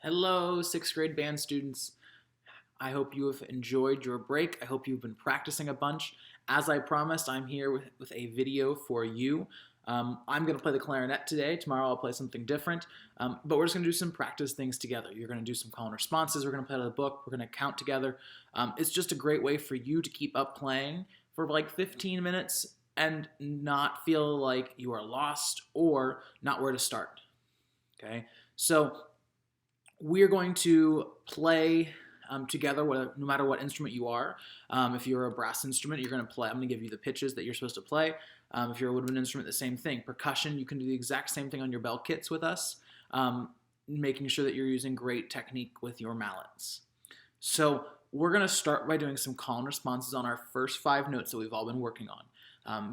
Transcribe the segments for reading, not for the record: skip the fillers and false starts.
Hello, sixth grade band students. I hope you have enjoyed your break. I hope you've been practicing a bunch. As I promised, I'm here with a video for you. I'm going to play the clarinet today. Tomorrow I'll play something different. But we're just going to do some practice things together. You're going to do some call and responses. We're going to play out of the book. We're going to count together. It's just a great way for you to keep up playing for like 15 minutes and not feel like you are lost or not where to start. Okay? So we're going to play together, no matter what instrument you are. If you're a brass instrument, you're going to play. I'm going to give you the pitches that you're supposed to play. If you're a woodwind instrument, the same thing. Percussion, you can do the exact same thing on your bell kits with us, making sure that you're using great technique with your mallets. So we're going to start by doing some call and responses on our first 5 notes that we've all been working on.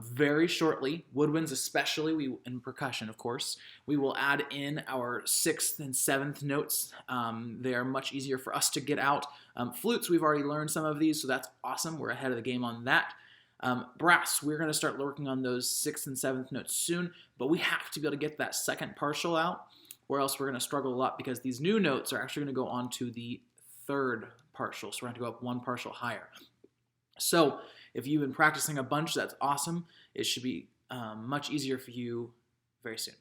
Very shortly, woodwinds especially, and percussion of course, we will add in our 6th and 7th notes. They are much easier for us to get out. Flutes, we've already learned some of these, so that's awesome. We're ahead of the game on that. Brass, we're going to start working on those 6th and 7th notes soon, but we have to be able to get that second partial out, or else we're going to struggle a lot because these new notes are actually going to go on to the 3rd partial, so we're going to go up 1 partial higher. So if you've been practicing a bunch, that's awesome. It should be much easier for you very soon.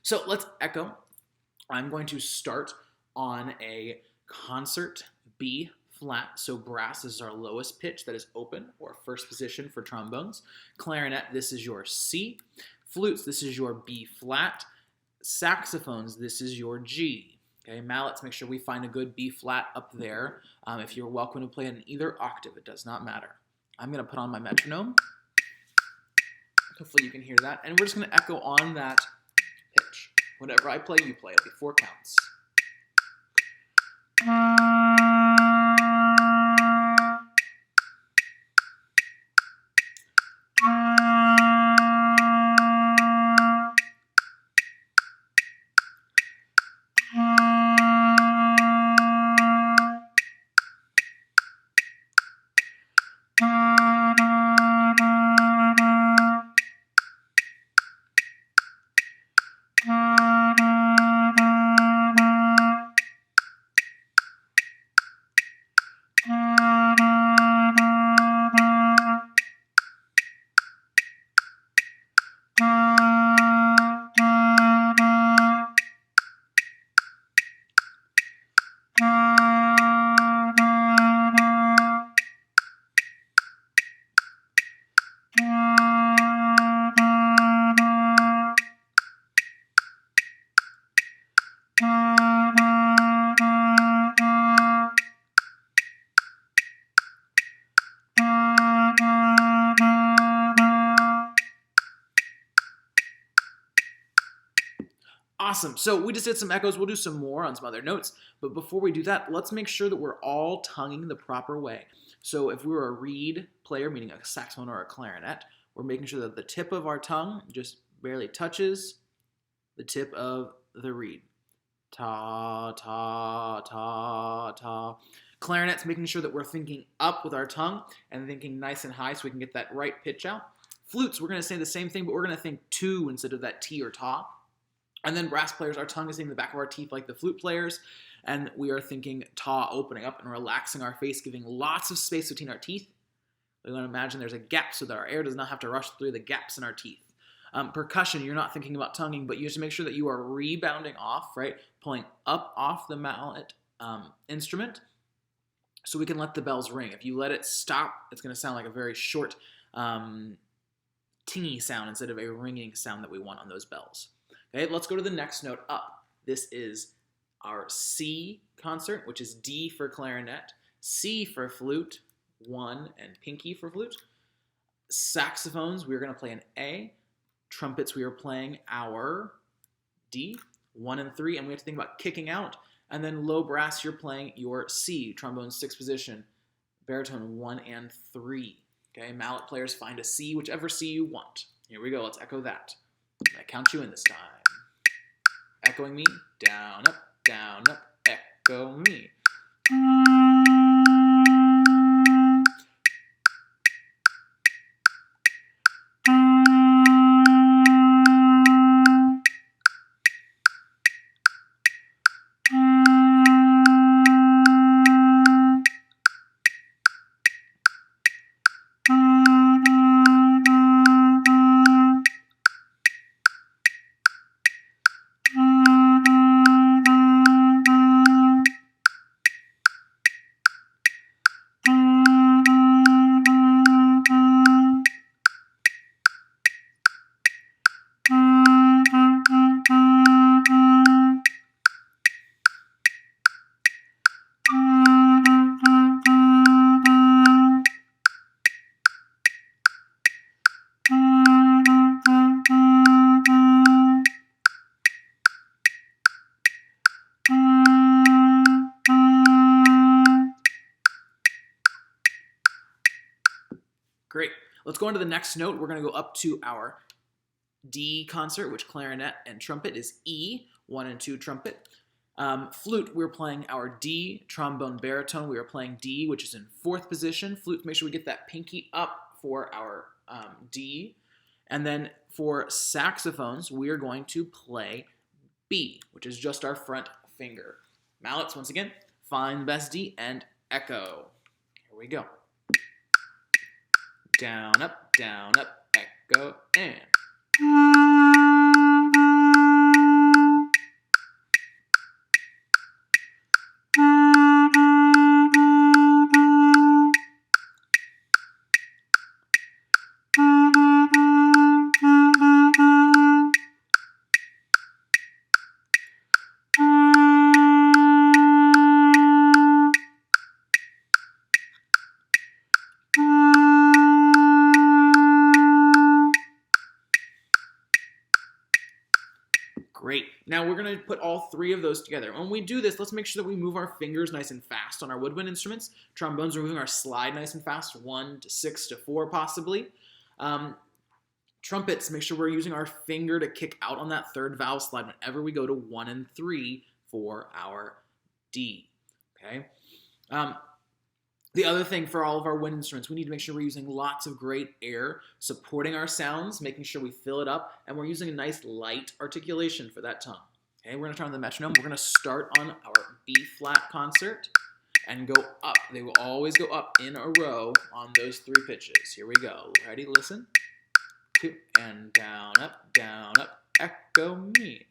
So let's echo. I'm going to start on a concert B flat. So brass is our lowest pitch that is open, or first position for trombones. Clarinet, this is your C. Flutes, this is your B flat. Saxophones, this is your G. Okay, mallets, make sure we find a good B flat up there. If you're welcome to play in either octave, it does not matter. I'm going to put on my metronome. Hopefully you can hear that. And we're just going to echo on that pitch. Whenever I play, you play. It'll be 4 counts. Awesome. So we just did some echoes. We'll do some more on some other notes. But before we do that, let's make sure that we're all tonguing the proper way. So if we're a reed player, meaning a saxophone or a clarinet, we're making sure that the tip of our tongue just barely touches the tip of the reed. Ta, ta, ta, ta. Clarinet's making sure that we're thinking up with our tongue and thinking nice and high so we can get that right pitch out. Flutes, we're going to say the same thing, but we're going to think two instead of that T or ta. And then brass players, our tongue is in the back of our teeth like the flute players, and we are thinking ta, opening up and relaxing our face, giving lots of space between our teeth. We want to imagine there's a gap so that our air does not have to rush through the gaps in our teeth. Percussion, you're not thinking about tonguing, but you have to make sure that you are rebounding off, right? Pulling up off the mallet instrument so we can let the bells ring. If you let it stop, it's going to sound like a very short, tingy sound instead of a ringing sound that we want on those bells. Okay, let's go to the next note up. This is our C concert, which is D for clarinet, C for flute, 1, and pinky for flute. Saxophones, we're going to play an A. Trumpets, we are playing our D, 1 and 3, and we have to think about kicking out. And then low brass, you're playing your C, trombone 6th position, baritone 1 and 3. Okay, mallet players find a C, whichever C you want. Here we go, let's echo that. I'm going to count you in this time. Echoing me, down, up, echo me. let's go on to the next note. We're going to go up to our D concert, which clarinet and trumpet is E, 1 and 2 trumpet. Flute, we're playing our D. Trombone, baritone, we are playing D, which is in 4th position. Flute, make sure we get that pinky up for our D. And then for saxophones, we are going to play B, which is just our front finger. Mallets, once again, find the best D and echo. Here we go. Down, up, echo, and. Great. Now we're going to put all 3 of those together. When we do this, let's make sure that we move our fingers nice and fast on our woodwind instruments. Trombones, we're moving our slide nice and fast, 1 to 6 to 4 possibly. Trumpets, make sure we're using our finger to kick out on that 3rd valve slide whenever we go to 1 and 3 for our D. Okay. The other thing for all of our wind instruments, we need to make sure we're using lots of great air supporting our sounds, making sure we fill it up, and we're using a nice light articulation for that tongue. Okay, we're going to turn on the metronome. We're going to start on our B flat concert and go up. They will always go up in a row on those 3 pitches. Here we go. Ready? Listen. 2 and down, echo me.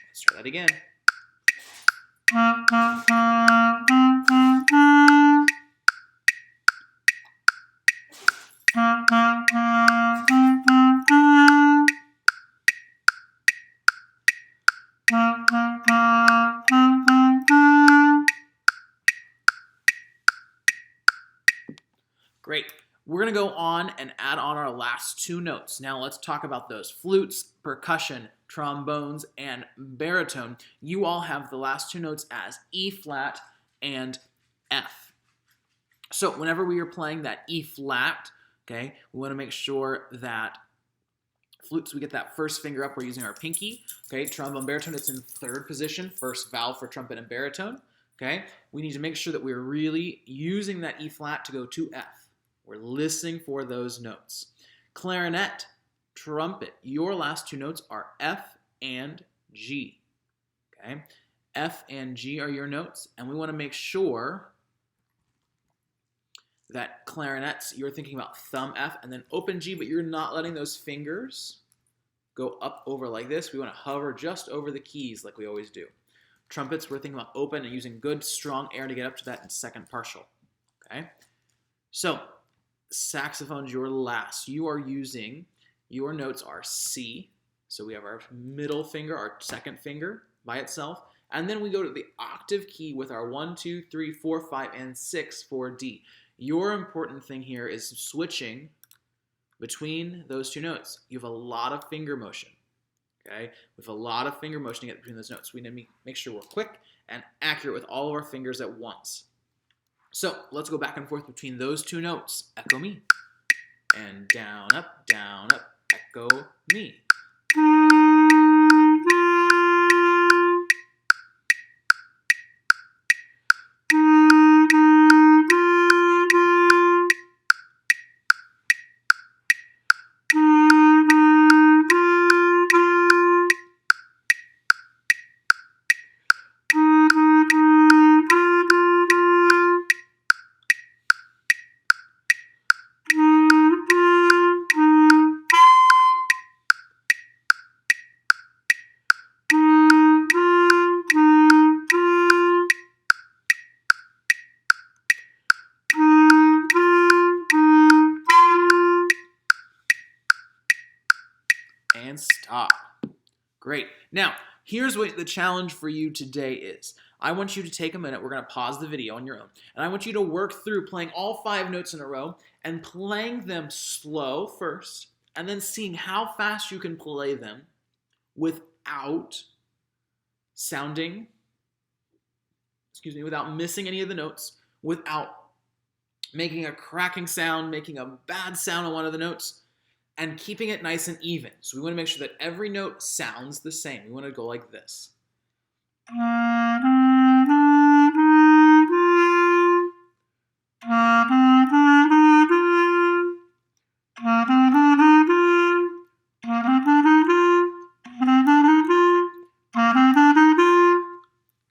Let's try that again. Great. We're going to go on and add on our last 2 notes. Now let's talk about those. Flutes, percussion, trombones, and baritone. You all have the last 2 notes as E flat and F. So whenever we are playing that E flat, okay, we want to make sure that flutes, we get that first finger up, we're using our pinky. Okay, trombone, baritone, it's in 3rd position, 1st valve for trumpet and baritone. Okay, we need to make sure that we're really using that E flat to go to F. We're listening for those notes. Clarinet, trumpet, your last 2 notes are F and G. Okay, F and G are your notes, and we want to make sure that clarinets, you're thinking about thumb F and then open G, but you're not letting those fingers go up over like this. We want to hover just over the keys like we always do. Trumpets, we're thinking about open and using good, strong air to get up to that in 2nd partial. Okay, so saxophones, your last. You are using, your notes are C. So we have our middle finger, our 2nd finger by itself. And then we go to the octave key with our 1, 2, 3, 4, 5, and 6 for D. Your important thing here is switching between those 2 notes. You have a lot of finger motion. Okay? We have a lot of finger motion to get between those notes. We need to make sure we're quick and accurate with all of our fingers at once. So let's go back and forth between those 2 notes. Echo me. And down, up, echo me. and stop. Great. Now, here's what the challenge for you today is. I want you to take a minute. We're going to pause the video on your own. And I want you to work through playing all 5 notes in a row and playing them slow first, and then seeing how fast you can play them without sounding, without missing any of the notes, without making a cracking sound, making a bad sound on one of the notes, and keeping it nice and even. So we want to make sure that every note sounds the same. We want to go like this.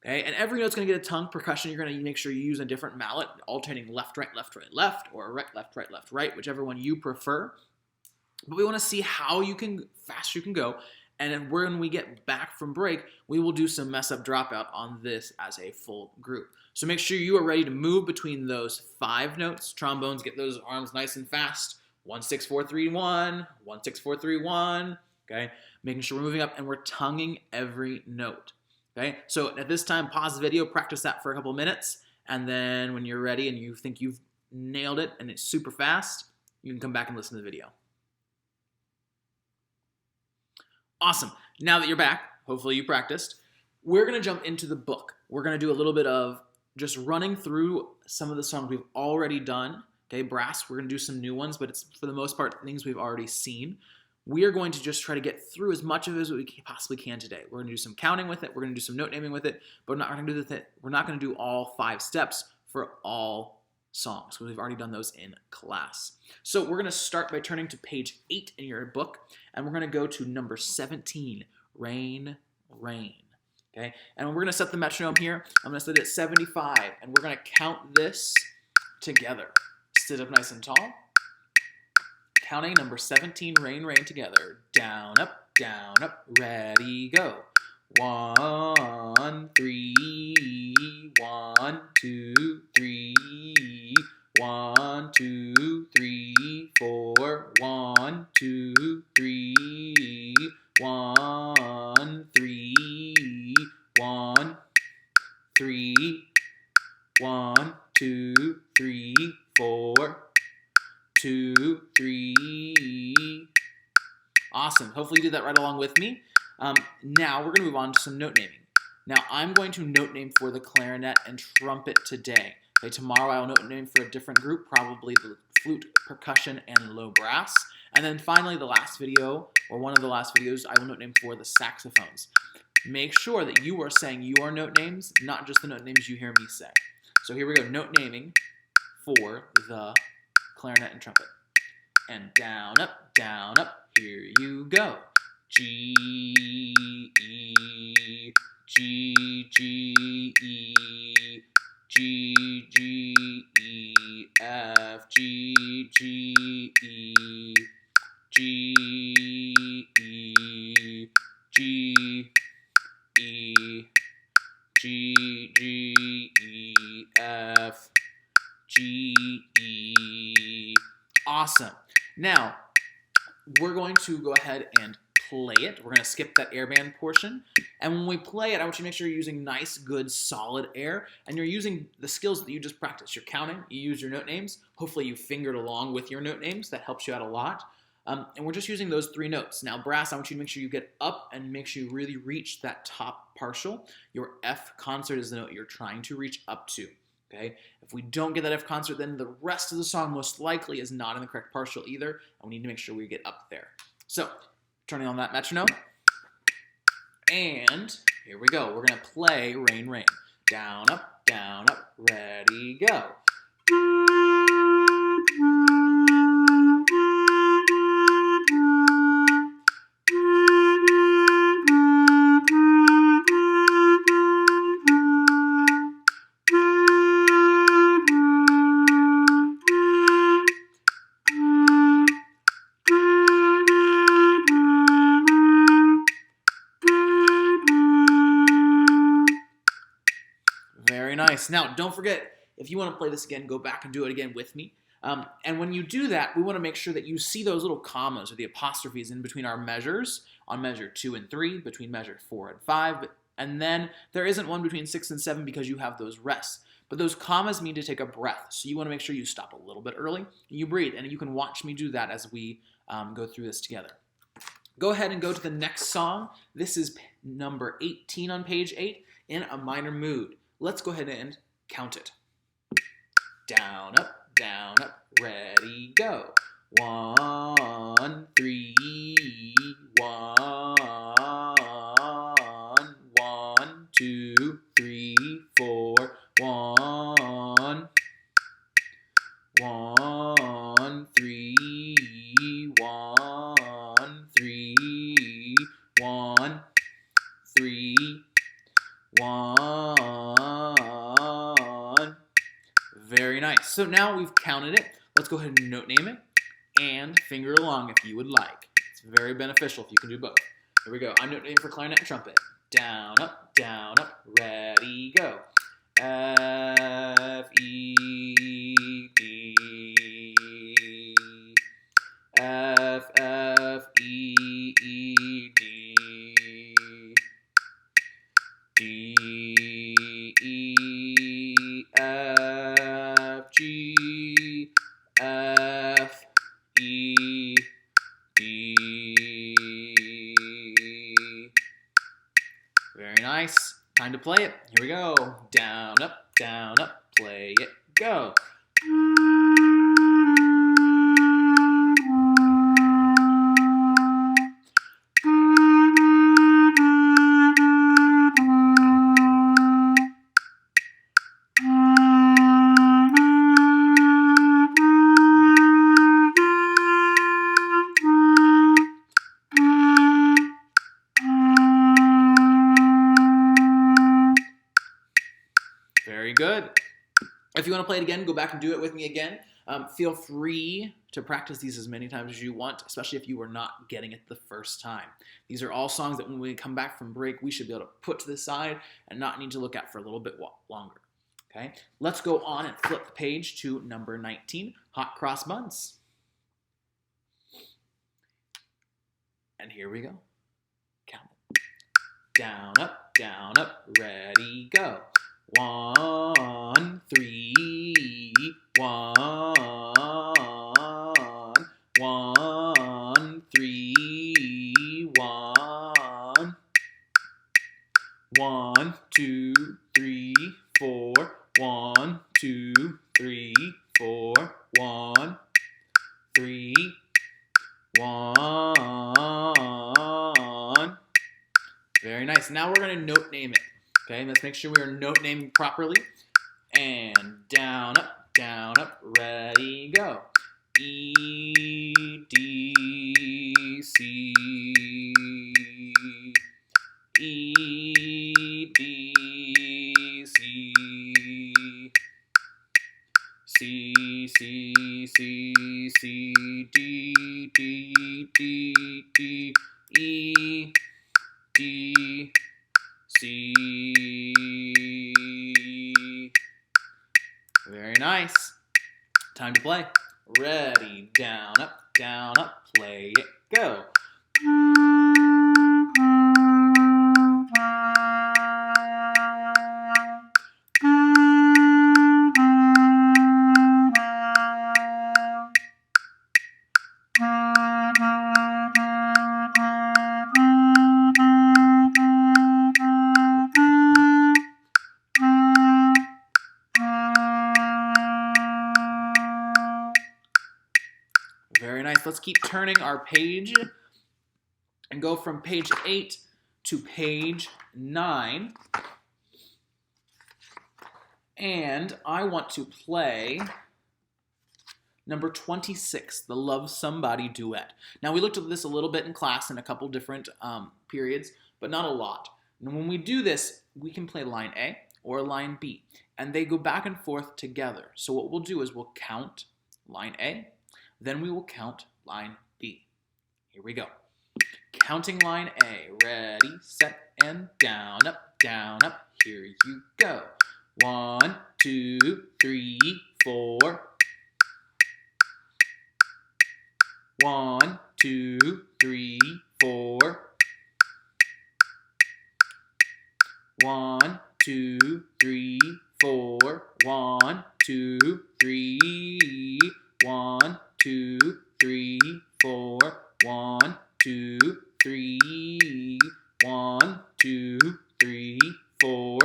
Okay, and every note's going to get a tongue percussion. You're going to make sure you use a different mallet, alternating left, right, left, right, left, or right, left, right, left, right, whichever one you prefer. But we want to see how fast you can go. And then when we get back from break, we will do some mess up dropout on this as a full group. So make sure you are ready to move between those 5 notes. Trombones, get those arms nice and fast. 1, 6, 4, 3, 1. 1, 6, 4, 3, 1. Okay, making sure we're moving up and we're tonguing every note. Okay, so at this time, pause the video, practice that for a couple minutes, and then when you're ready and you think you've nailed it and it's super fast, you can come back and listen to the video. Awesome. Now that you're back, hopefully you practiced, we're going to jump into the book. We're going to do a little bit of just running through some of the songs we've already done. Okay, brass, we're going to do some new ones, but it's for the most part things we've already seen. We are going to just try to get through as much of it as we possibly can today. We're going to do some counting with it. We're going to do some note naming with it, but we're not going to do all 5 steps for all songs because we've already done those in class. So we're going to start by turning to page 8 in your book, and we're going to go to number 17, Rain, Rain. Okay, and we're going to set the metronome here. I'm going to set it at 75, and we're going to count this together. Sit up nice and tall. Counting number 17, Rain, Rain together. Down, up, ready, go. 1, 3, 1, 2, 3. 1, 2, 3, 4. 1, 2, 3. 1, 3. 1, 3. 1, 2, 3, 4. 2, 3. Awesome. Hopefully you did that right along with me. Now we're going to move on to some note naming. Now I'm going to note name for the clarinet and trumpet today. Okay, tomorrow I will note name for a different group, probably the flute, percussion, and low brass. And then finally the last video, or one of the last videos, I will note name for the saxophones. Make sure that you are saying your note names, not just the note names you hear me say. So here we go, note naming for the clarinet and trumpet. And down, up, here you go. G, E, G, G, E, G, G, E, F, G, G, E, G, E, G, E, G, G, E, F, G, E. Awesome. Now, we're going to go ahead and play it. We're going to skip that air band portion. And when we play it, I want you to make sure you're using nice, good, solid air. And you're using the skills that you just practiced. You're counting. You use your note names. Hopefully you fingered along with your note names. That helps you out a lot. And we're just using those 3 notes. Now, brass, I want you to make sure you get up and make sure you really reach that top partial. Your F concert is the note you're trying to reach up to. Okay? If we don't get that F concert, then the rest of the song most likely is not in the correct partial either, and we need to make sure we get up there. So, turning on that metronome, and here we go. We're going to play Rain, Rain. Down, up, ready, go. Very nice. Now, don't forget, if you want to play this again, go back and do it again with me. And when you do that, we want to make sure that you see those little commas or the apostrophes in between our measures on measure 2 and 3, between measure 4 and 5, and then there isn't one between 6 and 7 because you have those rests. But those commas mean to take a breath, so you want to make sure you stop a little bit early, and you breathe, and you can watch me do that as we go through this together. Go ahead and go to the next song. This is number 18 on page 8, in a minor mood. Let's go ahead and count it. Down, up, ready, go. 1, 3, 1, 1, 2, 3, 4, 1, 1, 3, 1, 3, 1, 3, 1. Very nice. So now we've counted it. Let's go ahead and note name it and finger along if you would like. It's very beneficial if you can do both. Here we go. I'm note naming for clarinet and trumpet. Down, up, ready, go. F, E, D. F, F, E, E, D. D, E, F, G, F, E, D. Very nice. Time to play it. Here we go. Down, up, play it, go. Very good. If you want to play it again, go back and do it with me again. Feel free to practice these as many times as you want, especially if you were not getting it the first time. These are all songs that when we come back from break, we should be able to put to the side and not need to look at for a little bit longer. Okay, let's go on and flip the page to number 19, Hot Cross Buns. And here we go. Count. Down, up, ready, go. 1, 3, 1, 1, 3, 1, 1, 2, 3, 4, 1, 2, 3, 4, 1, 3, 1. Very nice. Now we're going to note name it. Okay, let's make sure we are note naming properly. And down, up, ready, go. E, D, C. E, D, C. C, C, C, C, D, D, D, D, E, D, C. Very nice. Time to play. Ready, down, up, play it, go. Very nice. Let's keep turning our page and go from page 8 to page 9. And I want to play number 26, the Love Somebody Duet. Now, we looked at this a little bit in class in a couple different periods, but not a lot. And when we do this, we can play line A or line B, and they go back and forth together. So what we'll do is we'll count line A, then we will count line B. Here we go. Counting line A. Ready, set, and down, up, here you go. 1, 2, 3, 4. 1, 2, 3, 4. 1, 2, 3, 4. 1, 2, 3. 1, 2, 3, 4. 1, 2, 3. 1, 2, 3, 4.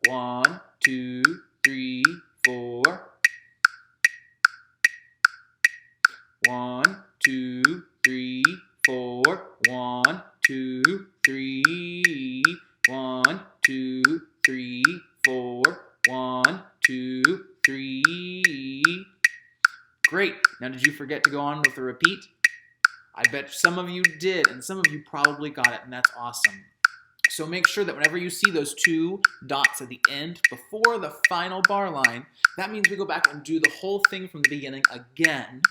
1, 2, 3, 4. 1, 2, 3, 4. 1, 2, 3. 1, 2, 3, 4. 1, 2, 3. Great. Now, did you forget to go on with the repeat? I bet some of you did, and some of you probably got it, and that's awesome. So make sure that whenever you see those 2 dots at the end before the final bar line, that means we go back and do the whole thing from the beginning again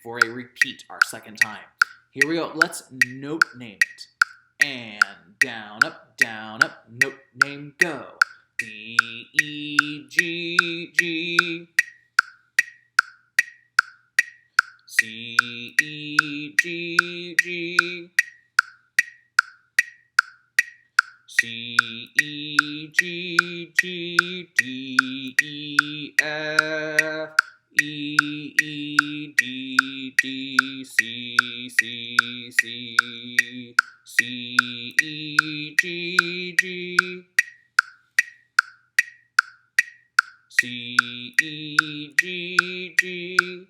for a repeat our second time. Here we go. Let's note name it. And down, up, note name, go. D, E, G, G. C, E, G, G. C, E, G, G, D, E, F, E, E, D, D, C, C, C, C, E, G, G, C, E, G, G,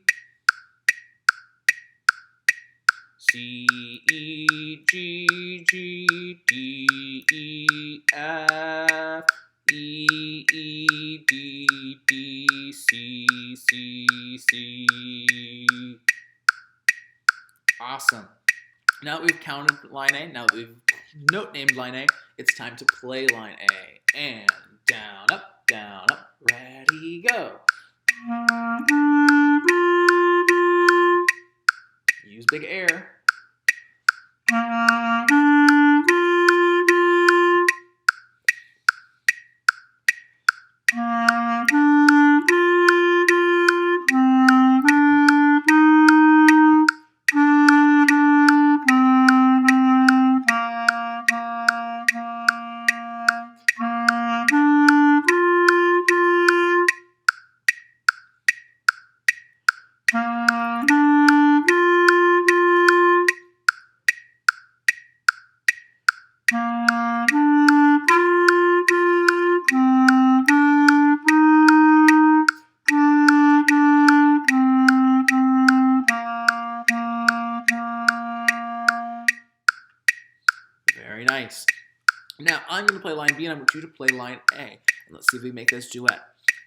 C, E, G, G, D, E, F, E, E, D, D, C, C, C. Awesome. Now that we've counted line A, now that we've note named line A, it's time to play line A. And down, up, ready, go. Use big air. Very nice. Now, I'm going to play line B, and I want you to play line A. And let's see if we make this duet.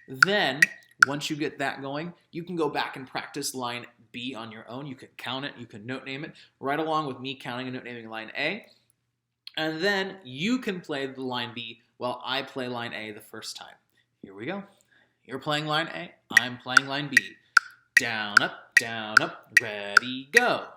Then, once you get that going, you can go back and practice line B on your own. You can count it, you can note name it, right along with me counting and note naming line A. And then you can play the line B while I play line A the first time. Here we go. You're playing line A, I'm playing line B. Down, up, ready, go.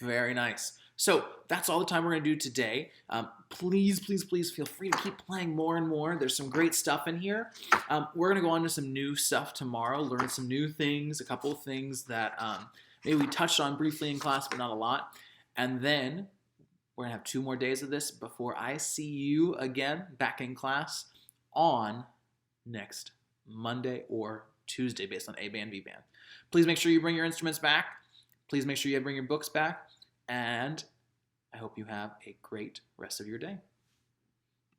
Very nice. So that's all the time we're going to do today. Please feel free to keep playing more and more. There's some great stuff in here. We're going to go on to some new stuff tomorrow, learn some new things, a couple of things that maybe we touched on briefly in class, but not a lot. And then we're going to have 2 more days of this before I see you again back in class on next Monday or Tuesday based on A band, B band. Please make sure you bring your instruments back. Please make sure you bring your books back. And I hope you have a great rest of your day.